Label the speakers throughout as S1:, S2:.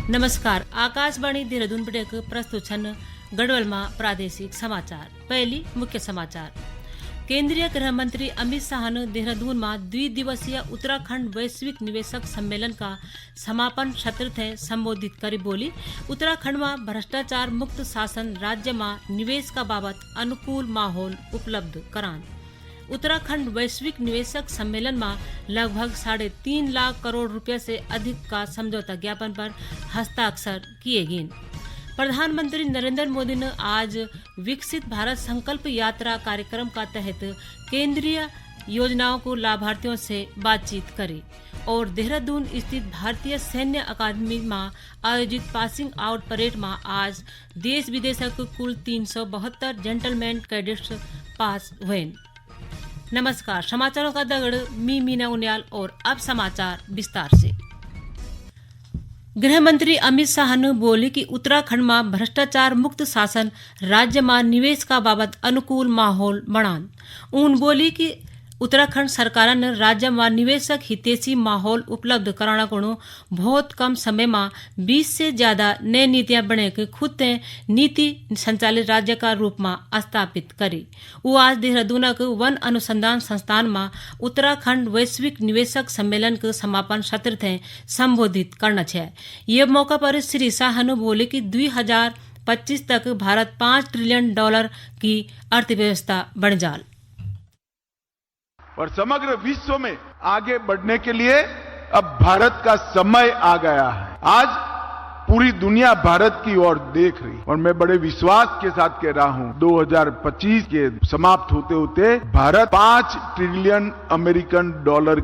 S1: नमस्कार, आकाशवाणी देहरादून पटेक प्रस्तुत छन गढ़वाल प्रादेशिक समाचार। पहली मुख्य समाचार। केंद्रीय गृह मंत्री अमित शाह ने देहरादून में 2 दिवसीय उत्तराखंड वैश्विक निवेशक सम्मेलन का समापन सत्र थे संबोधित करी बोली, उत्तराखंड में भ्रष्टाचार मुक्त शासन राज्य में निवेश का बाबत अनुकूल माहौल उपलब्ध करान। उत्तराखंड वैश्विक निवेशक सम्मेलन में लगभग 3.5 लाख करोड़ रुपए से अधिक का समझौता ज्ञापन पर हस्ताक्षर किए गए। प्रधानमंत्री नरेंद्र मोदी ने आज विकसित भारत संकल्प यात्रा कार्यक्रम का तहत केंद्रीय योजनाओं को लाभार्थियों से बातचीत करी और देहरादून स्थित भारतीय सैन्य अकादमी में आयोजित पासिंग आउट परेड में आज देश विदेशक कुल 372 जेंटलमैन कैडेट्स पास हुए। नमस्कार, समाचारों का दगड़ मी मीना उनियाल और अब समाचार विस्तार से। गृह मंत्री अमित शाह ने बोले कि उत्तराखंड में भ्रष्टाचार मुक्त शासन राज्य में निवेश का बाबत अनुकूल माहौल बनान। उन बोली कि उत्तराखंड सरकार ने राज्य में निवेशक हितैषी माहौल उपलब्ध कराना को बहुत कम समय में 20 से ज्यादा नई नीतियां बने के खुद ते नीति संचालित राज्य का रूप में स्थापित करी। वो आज देहरादून के वन अनुसंधान संस्थान में उत्तराखंड वैश्विक निवेशक सम्मेलन के समापन सत्र थे संबोधित करना है। ये मौका पर श्री शाह ने बोले कि 2025 तक भारत $5 ट्रिलियन की अर्थव्यवस्था बन जाल
S2: और समग्र विश्व में आगे बढ़ने के लिए अब भारत का समय आ गया है। आज पूरी दुनिया भारत की ओर देख रही और मैं बड़े विश्वास के साथ कह रहा हूं 2025 के समाप्त होते होते भारत $5 ट्रिलियन अमेरिकन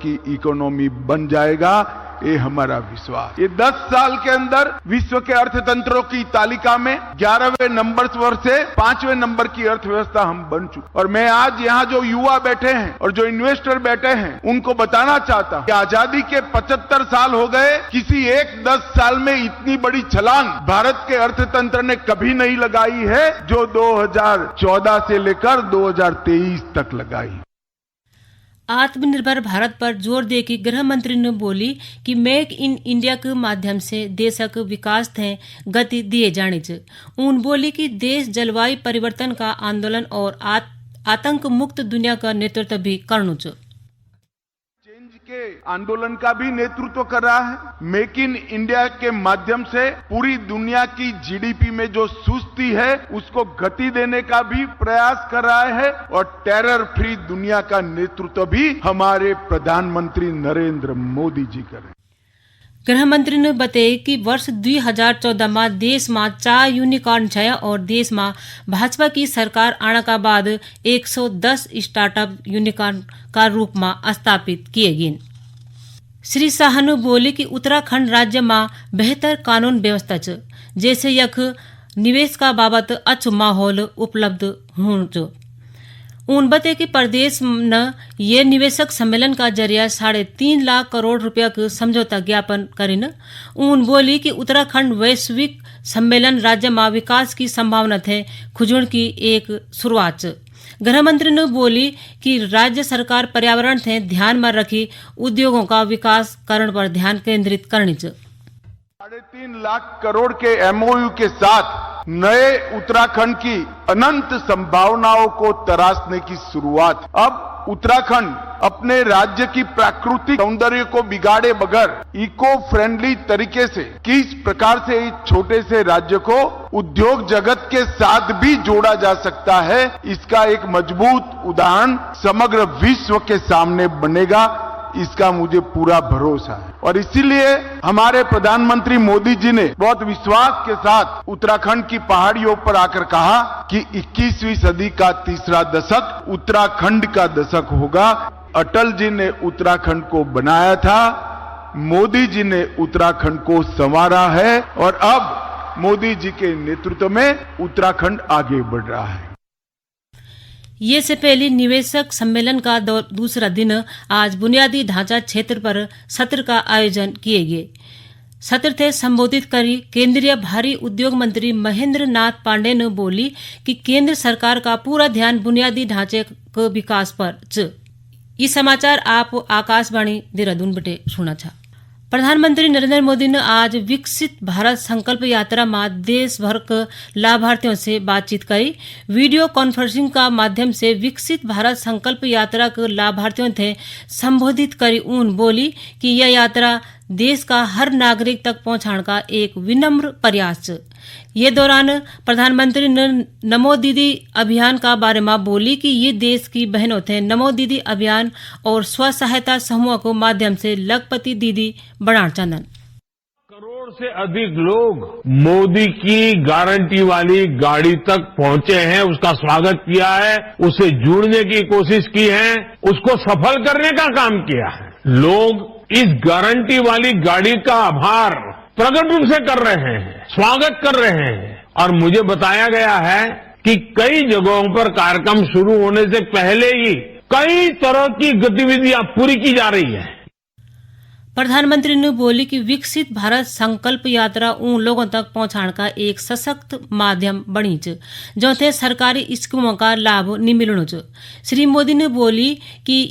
S2: की इकोनॉमी बन जाएगा। ये हमारा विश्वास। ये 10 साल के अंदर विश्व के अर्थतंत्रों की तालिका में 11वें नंबर से 5वें नंबर की अर्थव्यवस्था हम बन चुके। और मैं आज यहाँ जो युवा बैठे हैं और जो इन्वेस्टर बैठे हैं उनको बताना चाहता हूँ कि आजादी के 75 साल हो गए, किसी एक 10 साल में इतनी बड़ी छलांग भारत के अर्थतंत्र ने कभी नहीं लगाई है जो 2014 से लेकर 2023 तक लगाई।
S1: आत्मनिर्भर भारत पर जोर दे कि गृह मंत्री ने बोली कि मेक इन इंडिया के माध्यम से देशक विकास थे गति दिए जाने च। उन बोली कि देश जलवायु परिवर्तन का आंदोलन और आतंक मुक्त दुनिया का नेतृत्व भी करनु च।
S2: के आंदोलन का भी नेतृत्व कर रहा है। मेक इन इंडिया के माध्यम से पूरी दुनिया की जीडीपी में जो सुस्ती है उसको गति देने का भी प्रयास कर रहा है और टेरर फ्री दुनिया का नेतृत्व भी हमारे प्रधानमंत्री नरेंद्र मोदी जी करें।
S1: गृह मंत्री ने बताया कि वर्ष 2014 में देश में 4 यूनिकॉर्न छया और देश में भाजपा की सरकार आने का बाद 110 स्टार्टअप यूनिकॉर्न का रूप में स्थापित किए गए। श्री शाह ने बोले कि उत्तराखंड राज्य में बेहतर कानून व्यवस्था च, जैसे यख निवेश का बाबत अच्छो माहौल उपलब्ध हो। उन बते कि प्रदेश न ये निवेशक सम्मेलन का जरिया 3.5 लाख करोड़ रुपया के समझौता ज्ञापन करीन। उन बोली कि उत्तराखंड वैश्विक सम्मेलन राज्य में विकास की संभावना थे खुजण की एक शुरुआत। गृह मंत्री ने बोली कि राज्य सरकार पर्यावरण थे ध्यान में रखी उद्योगों का विकास करण पर ध्यान केंद्रित करनी च।
S2: 3.5 लाख करोड़ के एमओयू के साथ नए उत्तराखंड की अनंत संभावनाओं को तराशने की शुरुआत। अब उत्तराखंड अपने राज्य की प्राकृतिक सौंदर्य को बिगाड़े बगैर इको फ्रेंडली तरीके से किस प्रकार से इस छोटे से राज्य को उद्योग जगत के साथ भी जोड़ा जा सकता है, इसका एक मजबूत उदाहरण समग्र विश्व के सामने बनेगा, इसका मुझे पूरा भरोसा है। और इसीलिए हमारे प्रधानमंत्री मोदी जी ने बहुत विश्वास के साथ उत्तराखंड की पहाड़ियों पर आकर कहा कि 21वीं सदी का तीसरा दशक उत्तराखंड का दशक होगा। अटल जी ने उत्तराखंड को बनाया था, मोदी जी ने उत्तराखंड को संवारा है और अब मोदी जी के नेतृत्व में उत्तराखंड आगे बढ़ रहा है।
S1: ये से पहले निवेशक सम्मेलन का दूसरा दिन आज बुनियादी ढांचा क्षेत्र पर सत्र का आयोजन किए गए। सत्र थे संबोधित करी केंद्रीय भारी उद्योग मंत्री महेंद्र नाथ पांडे ने बोली कि केंद्र सरकार का पूरा ध्यान बुनियादी ढांचे के विकास पर च। ये समाचार आप आकाशवाणी देहरादून बटे सुना था। प्रधानमंत्री नरेंद्र मोदी ने आज विकसित भारत संकल्प यात्रा में देश भर के लाभार्थियों से बातचीत करी। वीडियो कॉन्फ्रेंसिंग का माध्यम से विकसित भारत संकल्प यात्रा के लाभार्थियों थे संबोधित करी उन बोली कि यह यात्रा देश का हर नागरिक तक पहुंचाने का एक विनम्र प्रयास है। ये दौरान प्रधानमंत्री ने नमो दीदी अभियान का बारे में बोली कि ये देश की बहनों थे नमो दीदी अभियान और स्व सहायता समूह को माध्यम से लखपति दीदी बढ़ा चंदन।
S3: करोड़ से अधिक लोग मोदी की गारंटी वाली गाड़ी तक पहुंचे हैं, उसका स्वागत किया है, उससे जुड़ने की कोशिश की है, उसको सफल करने का काम किया है। लोग इस गारंटी वाली गाड़ी का आभार प्रकट रूप से कर रहे हैं, स्वागत कर रहे हैं और मुझे बताया गया है कि कई जगहों पर कार्यक्रम शुरू होने से पहले ही कई तरह की गतिविधियां पूरी की जा रही है।
S1: प्रधानमंत्री ने बोली कि विकसित भारत संकल्प यात्रा उन लोगों तक पहुंचाने का एक सशक्त माध्यम बनी च जो थे सरकारी स्कीमों का लाभ नहीं मिलनो च। श्री मोदी ने बोली कि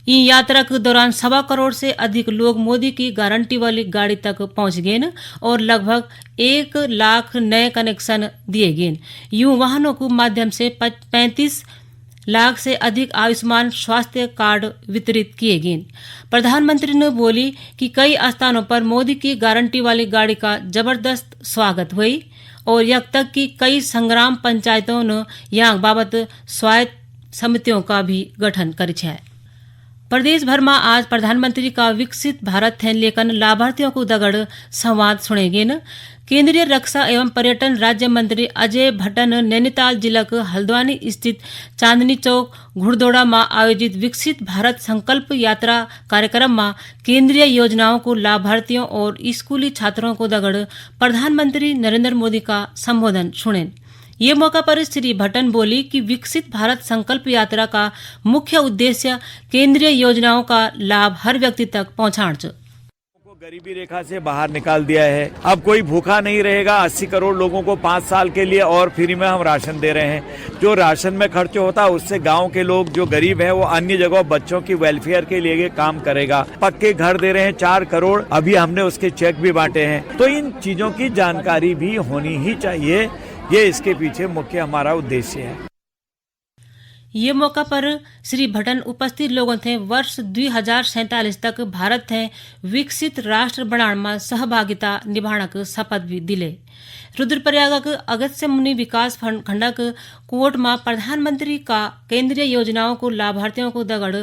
S1: इन यात्रा के दौरान 1.25 करोड़ से अधिक लोग मोदी की गारंटी वाली गाड़ी तक पहुंच गए और लगभग 1 लाख नए कनेक्शन दिए गए। यूं वाहनों के माध्यम से 35 लाख से अधिक आयुष्मान स्वास्थ्य कार्ड वितरित किए गए। प्रधानमंत्री ने बोली कि कई स्थानों पर मोदी की गारंटी वाली गाड़ी का जबरदस्त स्वागत हुई और यह तक कि कई संग्राम पंचायतों ने यहाँ बाबत स्वायत्त समितियों का भी गठन करी है। प्रदेश भर में आज प्रधानमंत्री का विकसित भारत थे लेकिन लाभार्थियों को दगड़ संवाद सुने गए। केंद्रीय रक्षा एवं पर्यटन राज्य मंत्री अजय भट्ट ने नैनीताल जिला के हल्द्वानी स्थित चांदनी चौक घुड़दौड़ा में आयोजित विकसित भारत संकल्प यात्रा कार्यक्रम में केंद्रीय योजनाओं को लाभार्थियों और स्कूली छात्रों को दगड़ प्रधानमंत्री नरेंद्र मोदी का संबोधन सुने। ये मौका पर श्री भट्टन बोली कि विकसित भारत संकल्प यात्रा का मुख्य उद्देश्य केंद्रीय योजनाओं का लाभ हर व्यक्ति तक पहुंचाना।
S4: गरीबी रेखा से बाहर निकाल दिया है। अब कोई भूखा नहीं रहेगा। 80 करोड़ लोगों को 5 साल के लिए और फ्री में हम राशन दे रहे हैं। जो राशन में खर्च होता है उससे गांव के लोग जो गरीब हैं वो अन्य जगह बच्चों की वेलफेयर के लिए काम करेगा। पक्के घर दे रहे हैं 4 करोड़, अभी हमने उसके चेक भी बांटे हैं। तो इन चीजों की जानकारी भी होनी ही चाहिए। ये इसके पीछे मुख्य हमारा उद्देश्य है।
S1: ये मौका पर श्री भट्टन उपस्थित लोगों थे वर्ष 2047 तक भारत है विकसित राष्ट्र बनाने में सहभागिता निभाने के शपथ भी दिले। रुद्रप्रयाग के अगस्त्य मुनि विकास खंड के कोर्ट में प्रधानमंत्री का केंद्रीय योजनाओं को लाभार्थियों को दगड़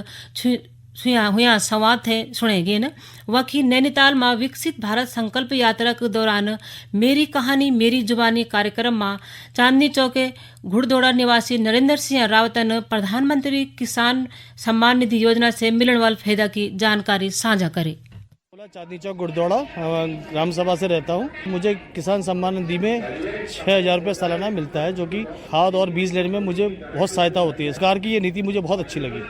S1: हुआ संवाद थे सुने गए न। वही नैनीताल में विकसित भारत संकल्प यात्रा के दौरान मेरी कहानी मेरी जुबानी कार्यक्रम में चांदनी चौक के घुड़दौड़ा निवासी नरेंद्र सिंह रावत ने प्रधानमंत्री किसान सम्मान निधि योजना से मिलने वाले फायदा की जानकारी साझा करे।
S5: चांदनी चौक गुड़दौड़ा ग्राम सभा से रहता हूँ। मुझे किसान सम्मान निधि में 6,000 रुपये सालाना मिलता है जो कि खाद और बीज लेने में मुझे बहुत सहायता होती है। सरकार की ये नीति मुझे बहुत अच्छी लगी।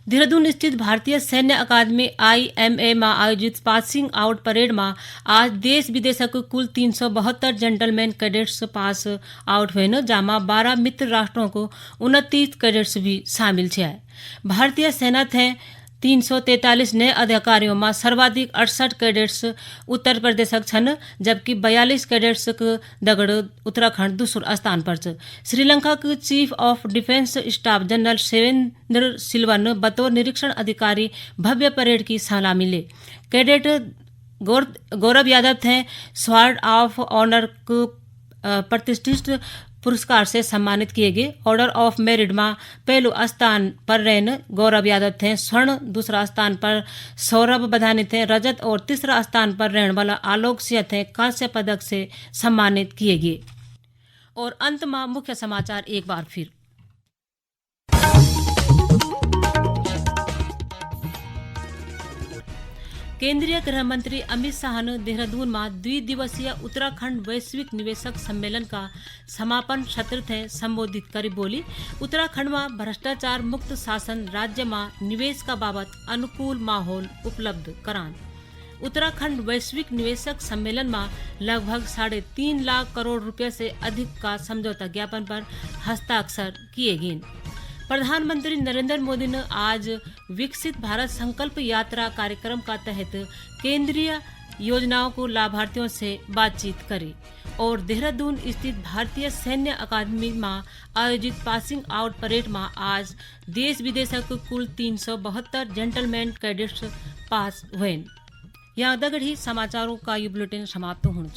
S1: देहरादून स्थित भारतीय सैन्य अकादमी IMA में आयोजित पासिंग आउट परेड में आज देश विदेश के कुल 372 जेंटलमैन कैडेट्स पास आउट हुए न, जामा 12 मित्र राष्ट्रों को 29 कैडेट्स भी शामिल है। भारतीय सेना थे 343 नए अधिकारियों में सर्वाधिक 68 कैडेट्स उत्तर प्रदेश छन जबकि 42 कैडेट्स के दगड़ उत्तराखंड दूसरे स्थान पर। श्रीलंका के chief of defence staff general Shavendra Silva ने बतौर निरीक्षण अधिकारी भव्य परेड की सलामी ले। कैडेट गौरव यादव थे स्वार्ड ऑफ ऑनर को प्रतिष्ठित पुरस्कार से सम्मानित किए गए। ऑर्डर ऑफ मेरिट में पहलू स्थान पर रहने गौरव यादव थे स्वर्ण, दूसरा स्थान पर सौरभ बधानी थे रजत और तीसरा स्थान पर रहने वाला आलोक सिंह थे कांस्य पदक से सम्मानित किए गए। और अंत में मुख्य समाचार एक बार फिर। केंद्रीय गृह मंत्री अमित शाह ने देहरादून में 2 दिवसीय उत्तराखंड वैश्विक निवेशक सम्मेलन का समापन सत्र थे संबोधित कर बोली उत्तराखंड में भ्रष्टाचार मुक्त शासन राज्य में निवेश का बाबत अनुकूल माहौल उपलब्ध करान। उत्तराखंड वैश्विक निवेशक सम्मेलन में लगभग 3.5 लाख करोड़ रुपए से अधिक का समझौता ज्ञापन पर हस्ताक्षर किए गए। प्रधानमंत्री नरेंद्र मोदी ने आज विकसित भारत संकल्प यात्रा कार्यक्रम का तहत केंद्रीय योजनाओं को लाभार्थियों से बातचीत करी और देहरादून स्थित भारतीय सैन्य अकादमी में आयोजित पासिंग आउट परेड में आज देश विदेश के कुल 372 जेंटलमैन कैडेट्स पास हुए। यहाँ दगड़ी समाचारों का ये बुलेटिन समाप्त होने